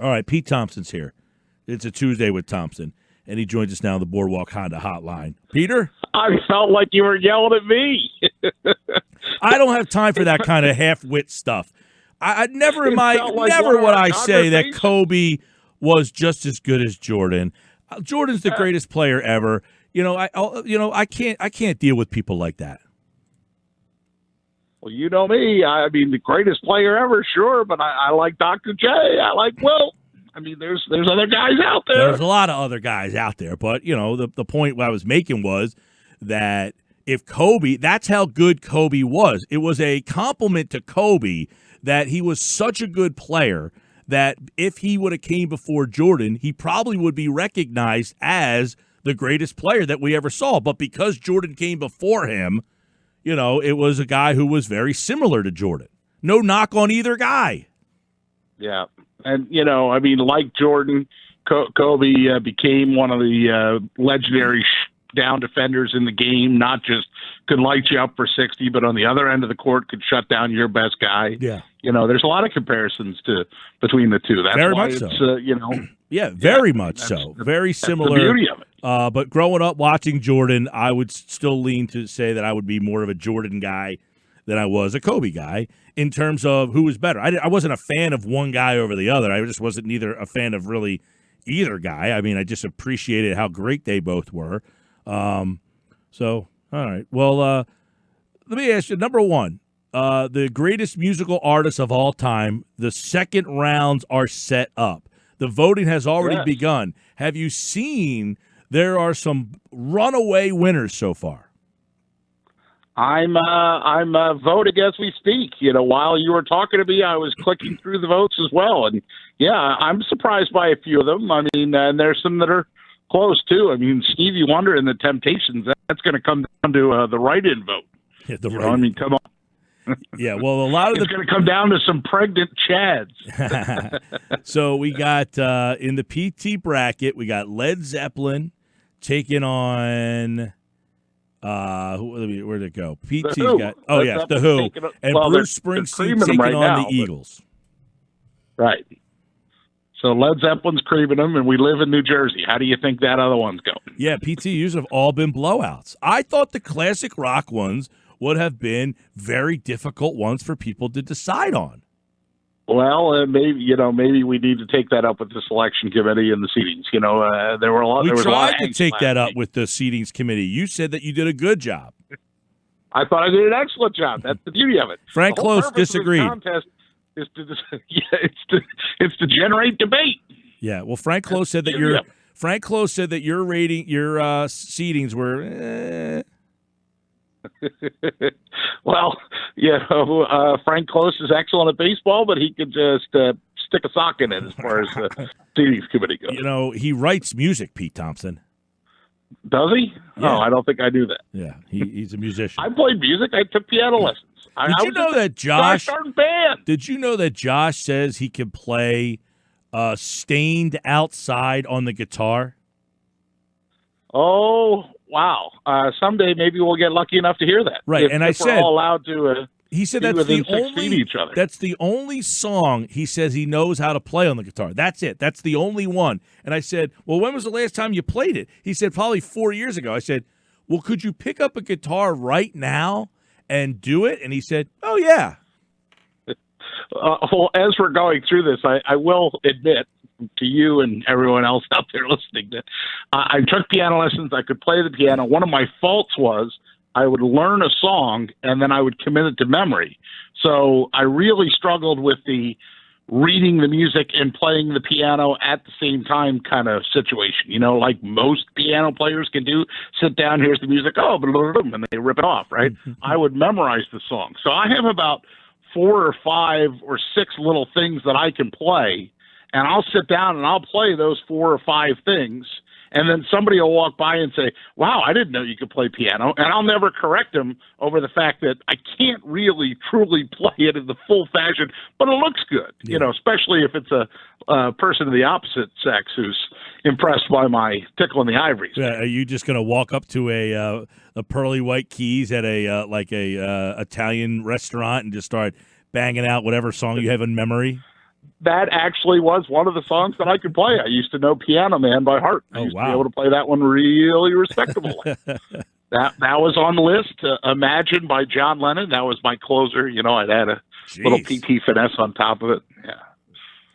All right, Pete Thompson's here. It's a Tuesday with Thompson, and he joins us now on the Boardwalk Honda Hotline. Peter? I felt like you were yelling at me. I don't have time for that kind of half-wit stuff. I never would I say that Kobe was just as good as Jordan. Jordan's the greatest player ever. I can't deal with people like that. Well, you know me. I mean, the greatest player ever, sure, but I like Dr. J. I like Wilt. I mean, there's other guys out there. There's a lot of other guys out there, but the point I was making was that if Kobe, that's how good Kobe was. It was a compliment to Kobe that he was such a good player that if he would have came before Jordan, he probably would be recognized as the greatest player that we ever saw. But because Jordan came before him, it was a guy who was very similar to Jordan. No knock on either guy. Yeah. And, like Jordan, Kobe became one of the legendary down defenders in the game, not just could light you up for 60, but on the other end of the court could shut down your best guy. Yeah. There's a lot of comparisons between the two. That's very why much it's, so. Yeah, very much so. Very similar. The beauty of it. But growing up watching Jordan, I would still lean to say that I would be more of a Jordan guy than I was a Kobe guy in terms of who was better. I wasn't a fan of one guy over the other. I just wasn't neither a fan of really either guy. I mean, I just appreciated how great they both were. All right. Well, let me ask you, number one, the greatest musical artists of all time, the second rounds are set up. The voting has already begun. Have you seen there are some runaway winners so far? I'm voting as we speak. While you were talking to me, I was clicking through the votes as well. And, yeah, I'm surprised by a few of them. I mean, and there's some that are close, too. I mean, Stevie Wonder and the Temptations, that's going to come down to the write-in vote. Yeah, I mean, come on. Yeah, well, a lot of it's going to come down to some pregnant chads. So we got in the PT bracket, we got Led Zeppelin taking on where'd it go? PT's got The Who, and Bruce Springsteen taking on the Eagles. Right. So Led Zeppelin's creaming them, and we live in New Jersey. How do you think that other one's going? Yeah, PTUs have all been blowouts. I thought the classic rock ones would have been very difficult ones for people to decide on. Well, maybe we need to take that up with the selection committee and the seedings. There were a lot. We tried to take that up with the seedings committee. You said that you did a good job. I thought I did an excellent job. That's the beauty of it. Frank Close disagreed. Is to generate debate. Yeah. Well, Frank Close said that your rating, your seedings were. Well, Frank Close is excellent at baseball, but he could just stick a sock in it as far as the seedings committee goes. He writes music, Pete Thompson. Does he? Yeah. Oh, I don't think I knew that. Yeah, he's a musician. I played music. I took piano lessons. Did you know that Josh? Band. Did you know that Josh says he can play "Stained Outside" on the guitar? Oh, wow! Someday maybe we'll get lucky enough to hear that. Right, and I said we're all allowed to. He said that's the only. That's the only song he says he knows how to play on the guitar. That's it. That's the only one. And I said, "Well, when was the last time you played it?" He said, "Probably 4 years ago." I said, "Well, could you pick up a guitar right now and do it?" And he said, "Oh yeah." Well, as we're going through this, I will admit to you and everyone else out there listening that I took piano lessons. I could play the piano. One of my faults was I would learn a song and then I would commit it to memory. So I really struggled with the reading the music and playing the piano at the same time kind of situation, like most piano players can do. Sit down, here's the music, and they rip it off, right? I would memorize the song. So I have about 4 or 5 or 6 little things that I can play, and I'll sit down and I'll play those 4 or 5 things. And then somebody will walk by and say, wow, I didn't know you could play piano. And I'll never correct them over the fact that I can't really truly play it in the full fashion, but it looks good, especially if it's a person of the opposite sex who's impressed by my tickle in the ivories. Yeah, are you just going to walk up to a pearly white keys at a Italian restaurant and just start banging out whatever song you have in memory? that actually was one of the songs that I could play. I used to know Piano Man by heart. I used to be able to play that one really respectable. That was on the list. Imagine by John Lennon. That was my closer. I'd add a little PT finesse on top of it. Yeah.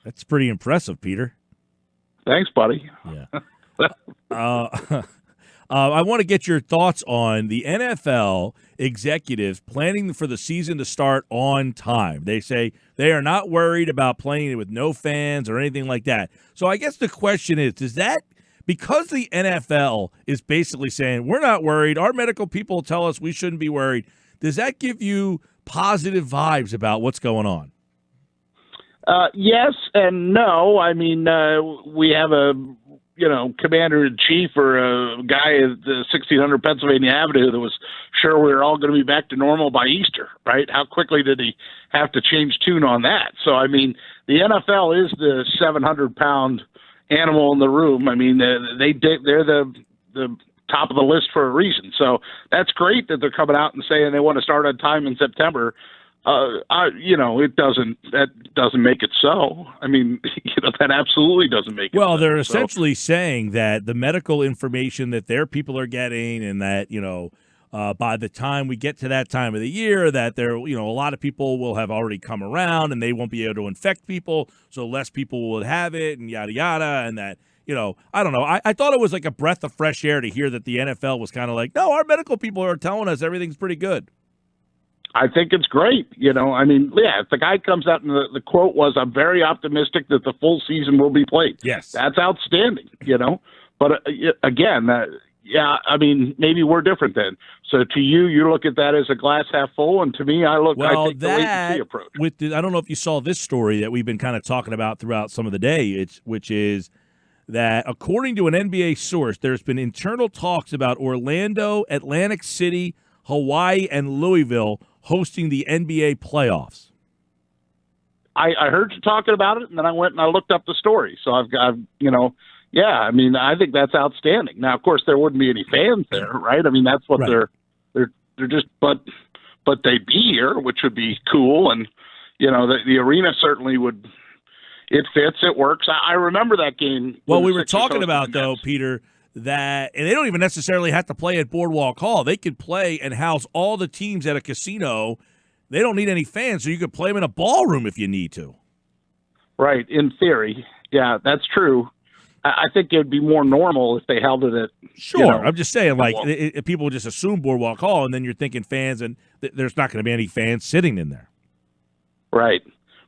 That's pretty impressive, Peter. Thanks, buddy. Yeah. I want to get your thoughts on the NFL executives planning for the season to start on time. They say they are not worried about playing it with no fans or anything like that. So I guess the question is, does that, because the NFL is basically saying, we're not worried, our medical people tell us we shouldn't be worried, does that give you positive vibes about what's going on? Yes and no. I mean, we have a commander-in-chief or a guy at the 1600 Pennsylvania Avenue that was sure we were all going to be back to normal by Easter, right? How quickly did he have to change tune on that? So, I mean, the NFL is the 700-pound animal in the room. I mean, they're the top of the list for a reason. So that's great that they're coming out and saying they want to start on time in September. That doesn't make it so. I mean, that absolutely doesn't make it well, so. They're essentially saying that the medical information that their people are getting and that, by the time we get to that time of the year, that a lot of people will have already come around and they won't be able to infect people, so less people will have it and yada, yada, and that, I don't know. I thought it was like a breath of fresh air to hear that the NFL was kind of like, no, our medical people are telling us everything's pretty good. I think it's great. I mean, yeah, if the guy comes out and the quote was, I'm very optimistic that the full season will be played. Yes. That's outstanding, But again, I mean, maybe we're different then. So to you look at that as a glass half full, and to me, I take the wait-and-see approach. I don't know if you saw this story that we've been kind of talking about throughout some of the day, which is that according to an NBA source, there's been internal talks about Orlando, Atlantic City, Hawaii, and Louisville hosting the NBA playoffs. I heard you talking about it, and then I went and I looked up the story. So I've yeah, I mean, I think that's outstanding. Now, of course, there wouldn't be any fans there, right? I mean, that's what right. they're just, but they'd be here, which would be cool. And, the arena certainly would, it fits, it works. I remember that game. Well, we were talking about, though, Peter, that, and they don't even necessarily have to play at Boardwalk Hall. They could play and house all the teams at a casino. They don't need any fans, so you could play them in a ballroom if you need to. Right, in theory. Yeah, that's true. I think it would be more normal if they held it at... Sure, I'm just saying, like, people just assume Boardwalk Hall, and then you're thinking fans, and there's not going to be any fans sitting in there. Right.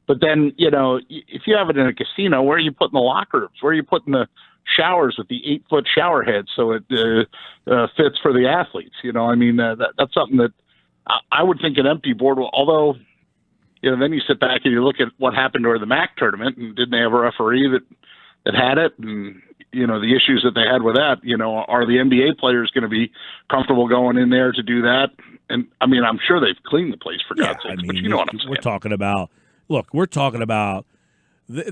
But then, if you have it in a casino, where are you putting the locker rooms? Where are you putting the showers with the 8-foot shower heads so it fits for the athletes? I mean, that's something that I would think an empty boardwalk, although, then you sit back and you look at what happened during the MAC tournament, and didn't they have a referee that had it? And, the issues that they had with that, are the NBA players going to be comfortable going in there to do that? And, I mean, I'm sure they've cleaned the place, for God's sake, but you know what I'm saying. We're talking about,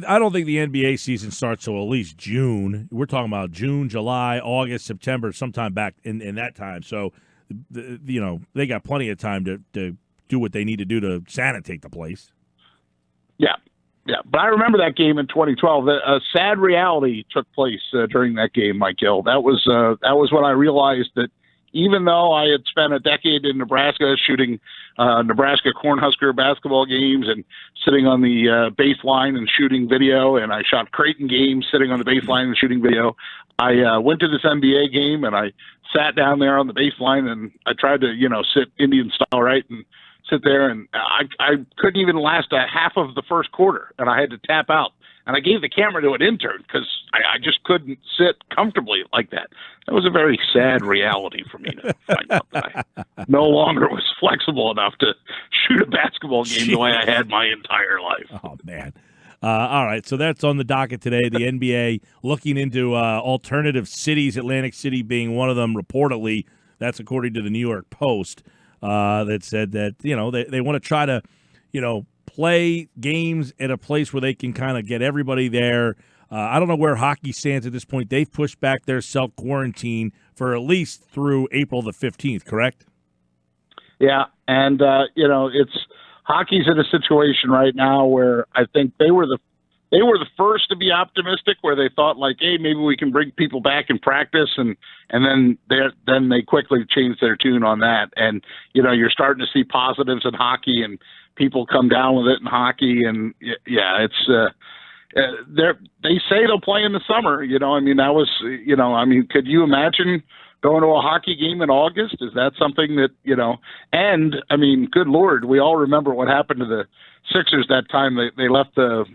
I don't think the NBA season starts till at least June. We're talking about June, July, August, September, sometime back in that time. So, they got plenty of time to do what they need to do to sanitate the place. Yeah. Yeah, but I remember that game in 2012. A sad reality took place during that game, Mike Hill. That was when I realized that even though I had spent a decade in Nebraska shooting Nebraska Cornhusker basketball games and sitting on the baseline and shooting video, and I shot Creighton games sitting on the baseline and shooting video, I went to this NBA game and I sat down there on the baseline and I tried to, sit Indian style, right, and sit there, and I couldn't even last a half of the first quarter, and I had to tap out. And I gave the camera to an intern because I just couldn't sit comfortably like that. That was a very sad reality for me to find out that I no longer was flexible enough to shoot a basketball game the way I had my entire life. Oh, man. All right, so that's on the docket today. The NBA looking into alternative cities, Atlantic City being one of them, reportedly. That's according to the New York Post. That said that, they want to try to, play games at a place where they can kind of get everybody there. I don't know where hockey stands at this point. They've pushed back their self-quarantine for at least through April the 15th, correct? Yeah, and, hockey's in a situation right now where I think they were they were the first to be optimistic, where they thought like, hey, maybe we can bring people back in practice, and then they quickly changed their tune on that. And you're starting to see positives in hockey, and people come down with it in hockey, and it's they say they'll play in the summer. That was could you imagine going to a hockey game in August? Is that something that, and good Lord, we all remember what happened to the Sixers that time. They left the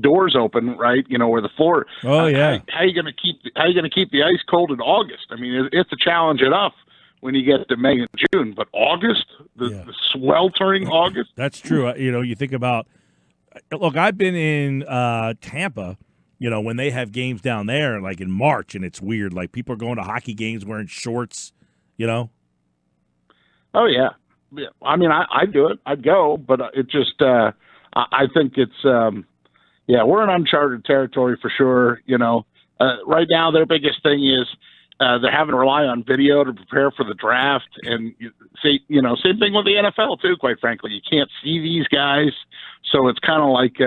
doors open, right? Where the floor. Oh yeah. How are you going to keep the ice cold in August? It's a challenge enough when you get to May and June, but August, the sweltering August. That's true. You think about. Look, I've been in Tampa. When they have games down there, like in March, and it's weird. Like people are going to hockey games wearing shorts. Oh yeah. I'd do it. I'd go, but it just. I think it's. We're in uncharted territory for sure. Right now their biggest thing is they're having to rely on video to prepare for the draft, and same thing with the NFL too. Quite frankly, you can't see these guys, so it's kind of like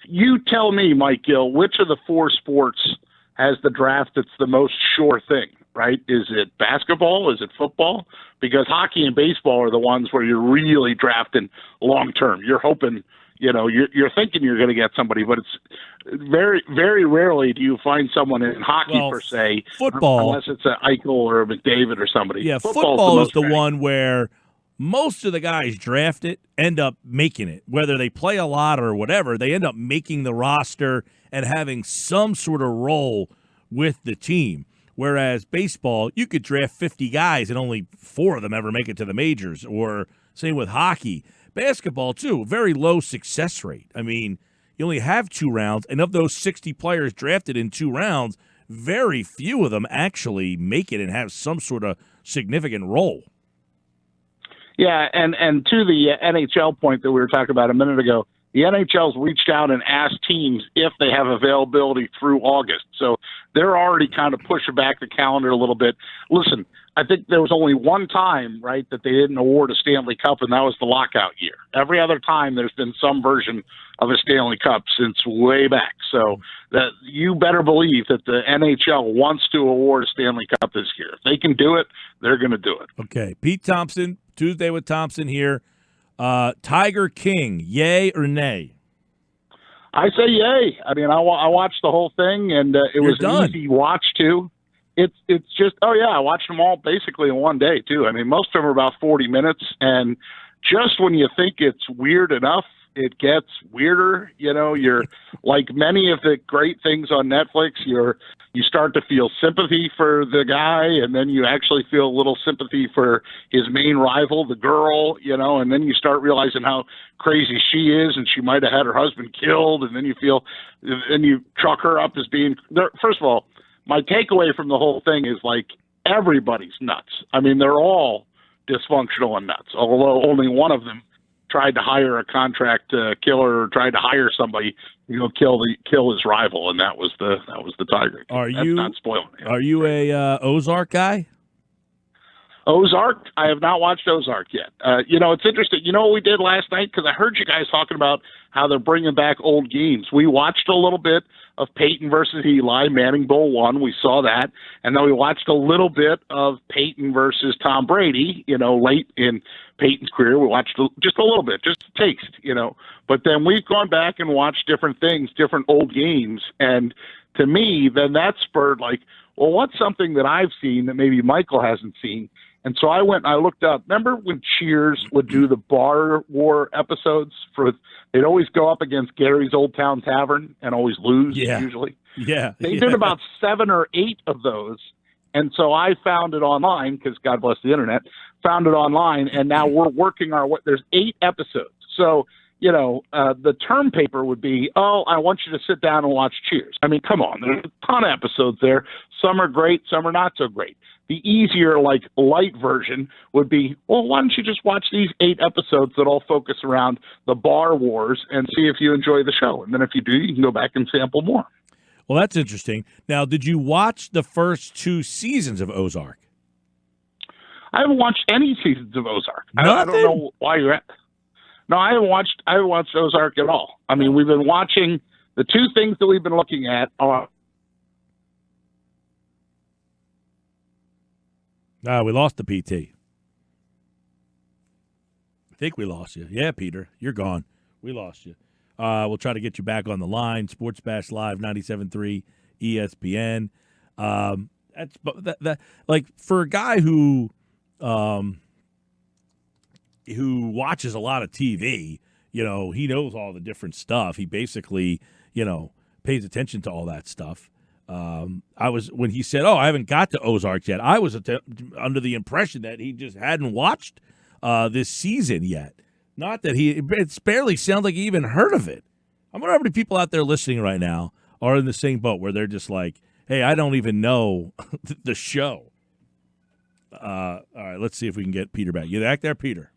You tell me, Mike Gill, which of the four sports has the draft that's the most sure thing, right? Is it basketball? Is it football? Because hockey and baseball are the ones where you're really drafting long term. You're hoping, you're thinking you're going to get somebody, but it's very, very rarely do you find someone in hockey per se. Football, unless it's an Eichel or a McDavid or somebody. Yeah, football is the one where most of the guys drafted end up making it. Whether they play a lot or whatever, they end up making the roster and having some sort of role with the team. Whereas baseball, you could draft 50 guys and only 4 of them ever make it to the majors, or same with hockey. Basketball, too, very low success rate. You only have 2 rounds, and of those 60 players drafted in 2 rounds, very few of them actually make it and have some sort of significant role. Yeah, and to the NHL point that we were talking about a minute ago, the NHL's reached out and asked teams if they have availability through August. So they're already kind of pushing back the calendar a little bit. Listen, I think there was only one time, right, that they didn't award a Stanley Cup, and that was the lockout year. Every other time there's been some version of a Stanley Cup since way back. So that you better believe that the NHL wants to award a Stanley Cup this year. If they can do it, they're going to do it. Okay, Pete Thompson, Tuesday with Thompson here. Tiger King, yay or nay? I say yay. I watched the whole thing, and it was an easy watch too. It's just, I watched them all basically in one day too. Most of them are about 40 minutes, and just when you think it's weird enough, it gets weirder. You're like many of the great things on Netflix. You start to feel sympathy for the guy, and then you actually feel a little sympathy for his main rival, the girl, and then you start realizing how crazy she is, and she might have had her husband killed, and then you chalk her up as being, first of all, my takeaway from the whole thing is like everybody's nuts. They're all dysfunctional and nuts, although only one of them tried to hire a contract killer, or tried to hire somebody to kill his rival, and that was the Tiger. That's not spoiling it. Are you a Ozark guy? Ozark? I have not watched Ozark yet. It's interesting. You know what we did last night? Because I heard you guys talking about how they're bringing back old games. We watched a little bit of Peyton versus Eli, Manning Bowl 1. We saw that. And then we watched a little bit of Peyton versus Tom Brady, late in Peyton's career. We watched just a little bit, just a taste, But then we've gone back and watched different things, different old games. And to me, then that spurred like, well, what's something that I've seen that maybe Michael hasn't seen? And so I went and I looked up. Remember when Cheers would do the bar war episodes? They'd always go up against Gary's Old Town Tavern and always lose, usually. Yeah. They did about 7 or 8 of those. And so I found it online, because God bless the internet, found it online, and now we're working our way. There's 8 episodes. So, the term paper would be, I want you to sit down and watch Cheers. Come on. There's a ton of episodes there. Some are great, some are not so great. The easier, light version would be, well, why don't you just watch these 8 episodes that all focus around the bar wars and see if you enjoy the show. And then if you do, you can go back and sample more. Well, that's interesting. Now, did you watch the first 2 seasons of Ozark? I haven't watched any seasons of Ozark. I don't know why you're at. No, I haven't watched Ozark at all. I mean, we've been watching the two things that we've been looking at are. We lost the PT. I think we lost you. Yeah, Peter, you're gone. We lost you. We'll try to get you back on the line. Sports Bash Live 97.3 ESPN. That's like for a guy who watches a lot of TV, he knows all the different stuff. He basically, pays attention to all that stuff. When he said, I haven't got to Ozark yet, I was under the impression that he just hadn't watched this season yet. Not that it barely sounds like he even heard of it. I wonder how many people out there listening right now are in the same boat where they're just like, hey, I don't even know the show. All right, let's see if we can get Peter back. You back there, Peter?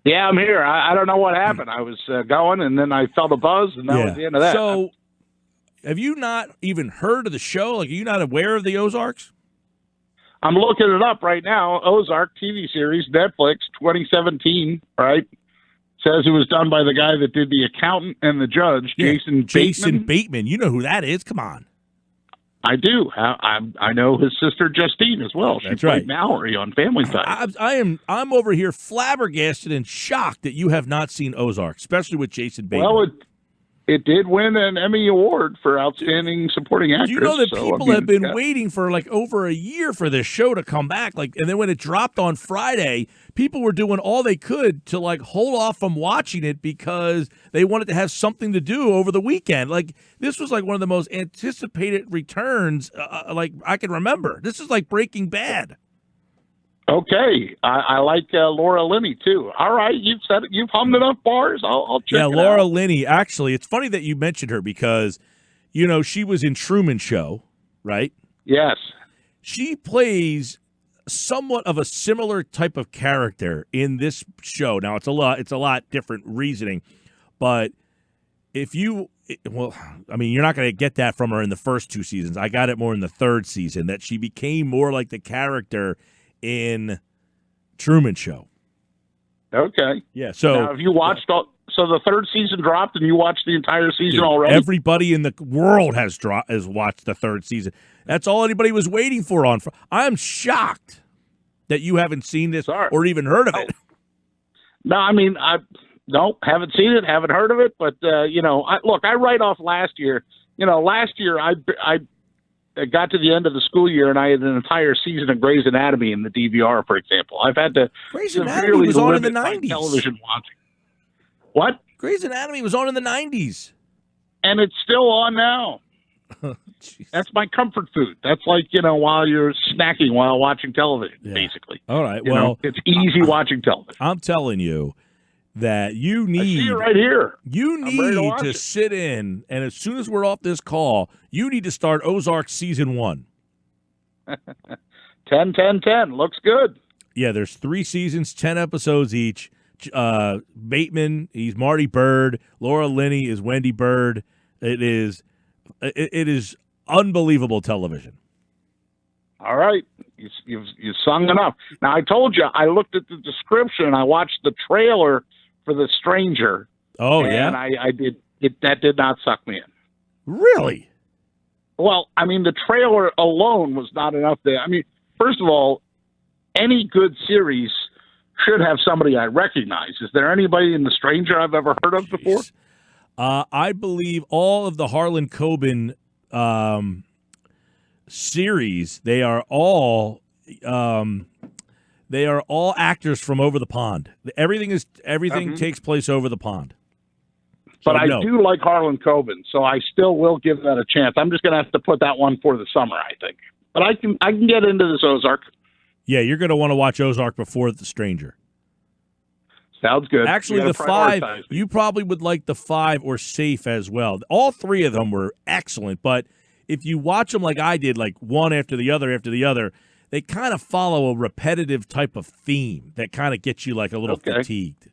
Yeah, I'm here. I don't know what happened. I was going, and then I felt a buzz, and that was the end of that. So, have you not even heard of the show? Like, are you not aware of the Ozarks? I'm looking it up right now. Ozark TV series, Netflix, 2017, right? Says it was done by the guy that did The Accountant and The Judge, Jason Bateman. You know who that is. Come on. I do. I know his sister Justine as well. She played Mallory on Family Ties. I'm over here flabbergasted and shocked that you have not seen Ozark, especially with Jason Bateman. Well, it did win an Emmy Award for Outstanding Supporting Actress. Do you know that people have been waiting for like over a year for this show to come back? And then when it dropped on Friday, people were doing all they could to hold off from watching it because they wanted to have something to do over the weekend. This was one of the most anticipated returns I can remember. This is like Breaking Bad. Okay, I like Laura Linney too. All right, you've said it. You've hummed enough bars. I'll check. Yeah, Laura Linney. Actually, it's funny that you mentioned her because, she was in Truman Show, right? Yes. She plays somewhat of a similar type of character in this show. Now, it's a lot different reasoning, but you're not going to get that from her in the first two seasons. I got it more in the third season that she became more like the character in Truman Show. Okay. Yeah. So now, have you watched so the third season dropped and you watched the entire season already? Everybody in the world has watched the third season. That's all anybody was waiting for. I'm shocked that you haven't seen this or even heard of it. No, I mean, haven't seen it, haven't heard of it, but I write off last year. Last year I got to the end of the school year and I had an entire season of Grey's Anatomy in the DVR, for example. I've had to Grey's Anatomy was on in the 90s. Television watching. What? Grey's Anatomy was on in the 90s. And it's still on now. That's my comfort food. That's while you're snacking while watching television, basically. All right. It's easy watching television. I'm telling you that you need. I see it right here. You need to sit in, and as soon as we're off this call, you need to start Ozark Season 1. 10. Looks good. Yeah, there's 3 seasons, 10 episodes each. Bateman, he's Marty Byrde. Laura Linney is Wendy Byrde. It is unbelievable television. All right. You've sung enough. Now, I told you, I looked at the description. I watched the trailer for The Stranger. Oh, and I did. That did not suck me in. Really? Well, I mean, the trailer alone was not enough there. I mean, first of all, any good series should have somebody I recognize. Is there anybody in The Stranger I've ever heard of before? I believe all of the Harlan Coben series, they are all actors from over the pond. Everything takes place over the pond. But I do like Harlan Coben, so I still will give that a chance. I'm just going to have to put that one for the summer, I think. But I can get into this Ozark. Yeah, you're going to want to watch Ozark before The Stranger. Sounds good. Actually, the 5, you probably would like the 5 or Safe as well. All 3 of them were excellent, but if you watch them like I did, like one after the other, they kind of follow a repetitive type of theme that kind of gets you like a little fatigued.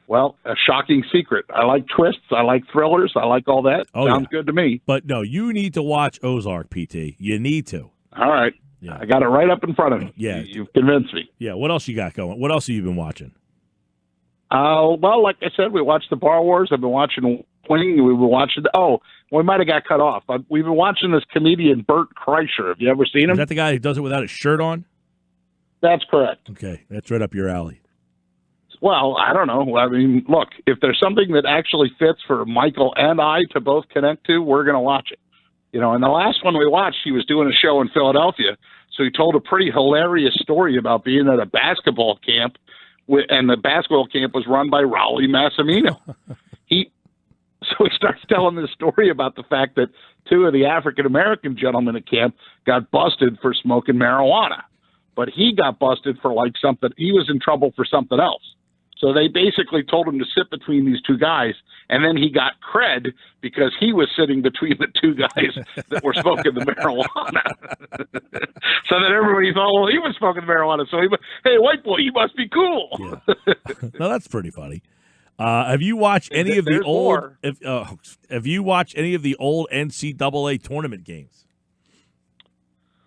Well, a shocking secret. I like twists. I like thrillers. I like all that. Sounds good to me. But no, you need to watch Ozark, PT. You need to. All right. Yeah. I got it right up in front of me. Yeah. You've convinced me. Yeah. What else you got going? What else have you been watching? Well, like I said, we watched the Bar Wars. I've been watching Winning. We've been watching. We might have got cut off. We've been watching this comedian Bert Kreischer. Have you ever seen him? Is that the guy who does it without his shirt on? That's correct. Okay, that's right up your alley. Well, I don't know. I mean, look, if there's something that actually fits for Michael and I to both connect to, we're going to watch it. And the last one we watched, he was doing a show in Philadelphia, so he told a pretty hilarious story about being at a basketball camp, and the basketball camp was run by Raul Massimino. So he starts telling this story about the fact that two of the African-American gentlemen at camp got busted for smoking marijuana. But he got busted for something. He was in trouble for something else. So they basically told him to sit between these two guys, and then he got cred because he was sitting between the two guys that were smoking the marijuana. So that everybody thought, well, he was smoking marijuana. So hey, white boy, you must be cool. Yeah. No, that's pretty funny. Have you watched any of the old? Have you watched any of the old NCAA tournament games?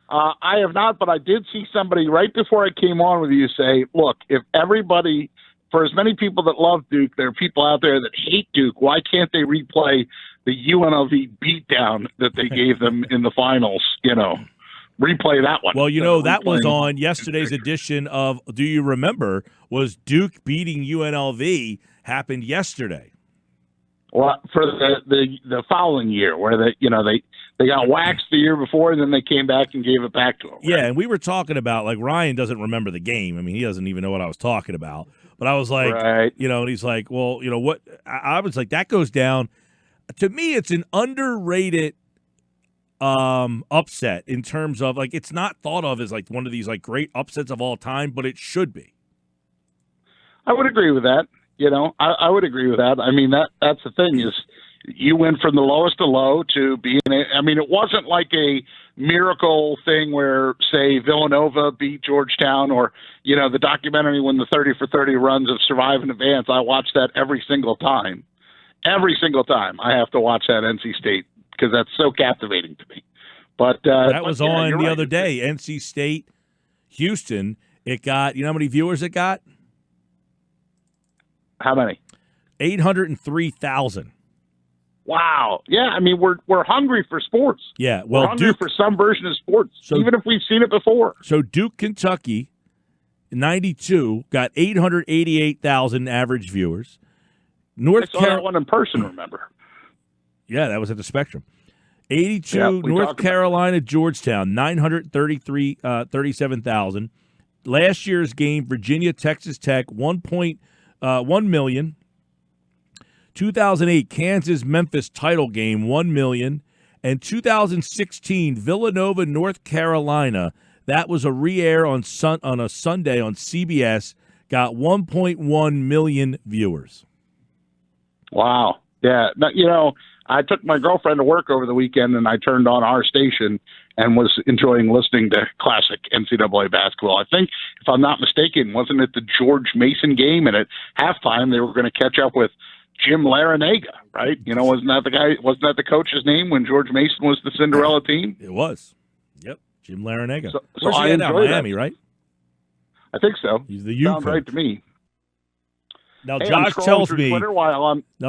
I have not, but I did see somebody right before I came on with you say, look, if everybody, for as many people that love Duke, there are people out there that hate Duke. Why can't they replay the UNLV beatdown that they gave them in the finals? Replay that one. Well, that was on yesterday's edition of Do You Remember? Was Duke beating UNLV happened yesterday? Well, for the following year, where they got waxed the year before, and then they came back and gave it back to them. Right? Yeah, and we were talking about, Ryan doesn't remember the game. I mean, he doesn't even know what I was talking about. But I was like, right. And he's like, well, what? I was like, that goes down. To me, it's an underrated upset in terms of, it's not thought of as, one of these, great upsets of all time, but it should be. I would agree with that. I would agree with that. I mean, that's the thing is you went from the lowest to low to being it wasn't like a miracle thing where, say, Villanova beat Georgetown or, the documentary when the 30 for 30 runs of Survive and Advance. I watch that every single time. Every single time I have to watch that NC State because that's so captivating to me. But that was on the other day, NC State, Houston. It got, how many viewers it got? How many? 803,000. Wow. Yeah, we're hungry for sports. Yeah, well, we're hungry Duke, for some version of sports, even if we've seen it before. So Duke, Kentucky, 92 got 888,000 average viewers. I saw that one in person. Remember? Yeah, that was at the Spectrum. 82 North Carolina, Georgetown, 937,000. Last year's game, Virginia, Texas Tech, 1 million. 2008 Kansas Memphis title game, 1 million. And 2016 Villanova, North Carolina, that was a re-air on a Sunday on CBS, got 1.1 million viewers. Wow. Yeah. I took my girlfriend to work over the weekend and I turned on our station and was enjoying listening to classic NCAA basketball. I think, if I'm not mistaken, wasn't it the George Mason game? And at halftime, they were going to catch up with Jim Larinaga, right? Wasn't that the guy? Wasn't that the coach's name when George Mason was the Cinderella team? It was. Yep, Jim Larinaga. So Where's he at now? Miami, right? I think so. He's the U Sounds coach. right to me. Now, hey, Josh tells me.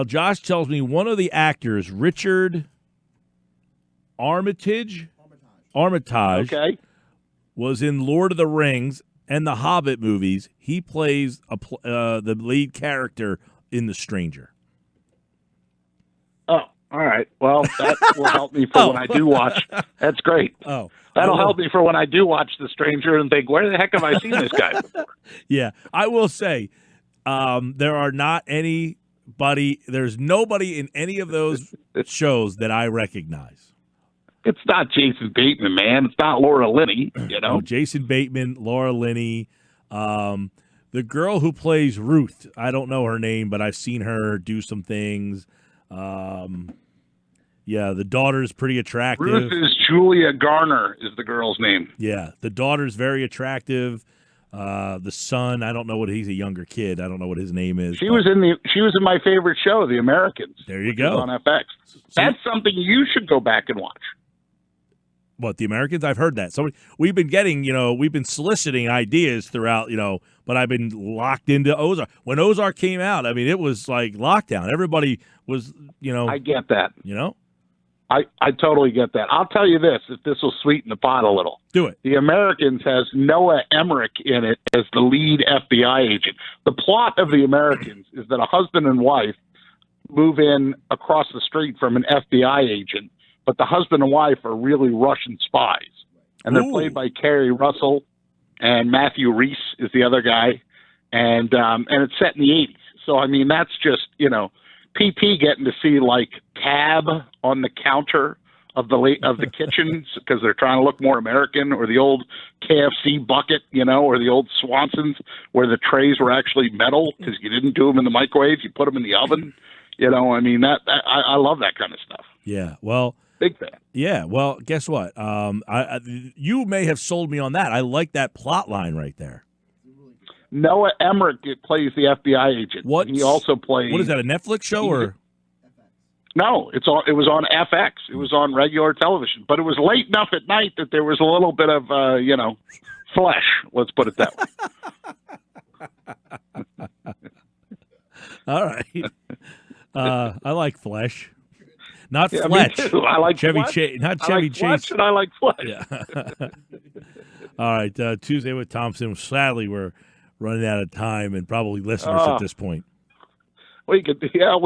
Josh tells me one of the actors, Richard Armitage, okay, was in Lord of the Rings and the Hobbit movies. He plays the lead character in The Stranger. Oh, all right. Well, that will help me for when I do watch. That's great. Oh, that'll help me for when I do watch The Stranger and think, where the heck have I seen this guy before? Yeah, I will say. There are not anybody. There's nobody in any of those shows that I recognize. It's not Jason Bateman, man. It's not Laura Linney. Oh, Jason Bateman, Laura Linney, the girl who plays Ruth. I don't know her name, but I've seen her do some things. Yeah, the daughter's pretty attractive. Ruth is Julia Garner is the girl's name. Yeah, the daughter's very attractive. The son, I don't know what he's a younger kid. I don't know what his name is. She was in my favorite show, The Americans. There you go. On FX. That's something you should go back and watch. What, the Americans? I've heard that. We've been getting, we've been soliciting ideas throughout, but I've been locked into Ozark. When Ozark came out, I mean, it was like lockdown. Everybody was, I get that. I totally get that. I'll tell you this, if this will sweeten the pot a little. Do it. The Americans has Noah Emmerich in it as the lead FBI agent. The plot of the Americans is that a husband and wife move in across the street from an FBI agent, but the husband and wife are really Russian spies. And they're played by Kerry Russell, and Matthew Reese is the other guy. And it's set in the 80s. So, I mean, that's just, PT getting to see, like, Tab on the counter of the kitchens because they're trying to look more American, or the old KFC bucket, or the old Swansons where the trays were actually metal because you didn't do them in the microwave, you put them in the oven. I mean, I love that kind of stuff. Yeah, well, big fan. Yeah, well, guess what? You may have sold me on that. I like that plot line right there. Noah Emmerich plays the FBI agent. What? He also plays. What is that? A Netflix show or? No, it was on FX. It was on regular television, but it was late enough at night that there was a little bit of flesh. Let's put it that way. All right. I like flesh. Not yeah, Fletch. Me too. I like Chevy Chase. Not Chevy Chase. Fletch and I like Fletch. Yeah. All right. Tuesday with Thompson. Sadly, we're running out of time and probably listeners at this point. We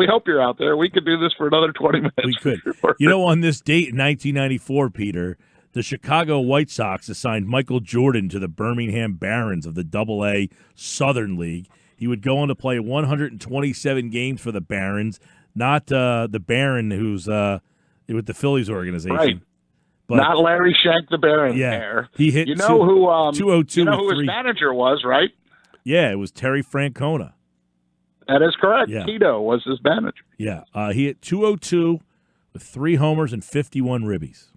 hope you're out there. We could do this for another 20 minutes. We could. Sure. On this date in 1994, Peter, the Chicago White Sox assigned Michael Jordan to the Birmingham Barons of the Double-A Southern League. He would go on to play 127 games for the Barons, not the Baron who's with the Phillies organization. Right. But, not Larry Shank the Baron. Yeah. He hit 202 who his manager was, right? Yeah, it was Terry Francona. That is correct. Yeah. Tito was his manager. Yeah. He hit 202 with 3 homers and 51 ribbies.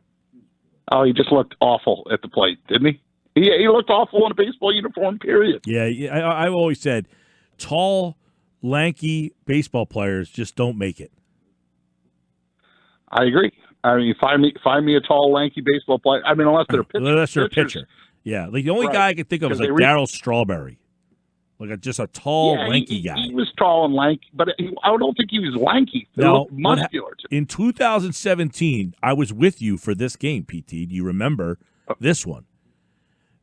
Oh, he just looked awful at the plate, didn't he? He looked awful in a baseball uniform, period. Yeah, I've always said tall, lanky baseball players just don't make it. I agree. I mean, find me a tall, lanky baseball player. I mean, unless they're pitchers. Unless they're a pitcher. Yeah, like the only guy I could think of is like Darryl Strawberry. Like just a tall, lanky guy. He was tall and lanky, but I don't think he was lanky. He looked muscular. In 2017, I was with you for this game, PT. Do you remember this one?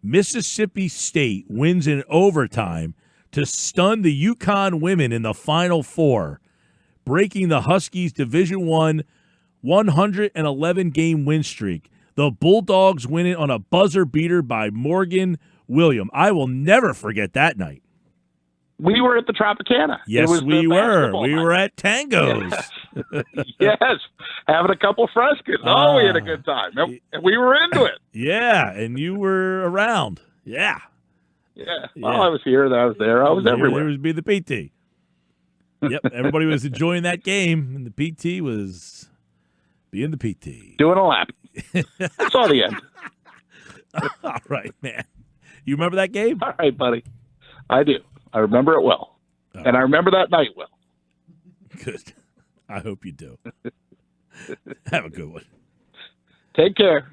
Mississippi State wins in overtime to stun the UConn women in the Final Four, breaking the Huskies' Division I 111-game win streak. The Bulldogs win it on a buzzer beater by Morgan William. I will never forget that night. We were at the Tropicana. Yes, we were. We were at Tango's. Yes, having a couple frescas. We had a good time. We were into it. Yeah, and you were around. Yeah. Well, I was here. I was there. I was everywhere. There was be the PT. Yep, everybody was enjoying that game, and the PT was being the PT. Doing a lap. I saw the end. All right, man. You remember that game? All right, buddy. I do. I remember it well. And I remember that night well. Good. I hope you do. Have a good one. Take care.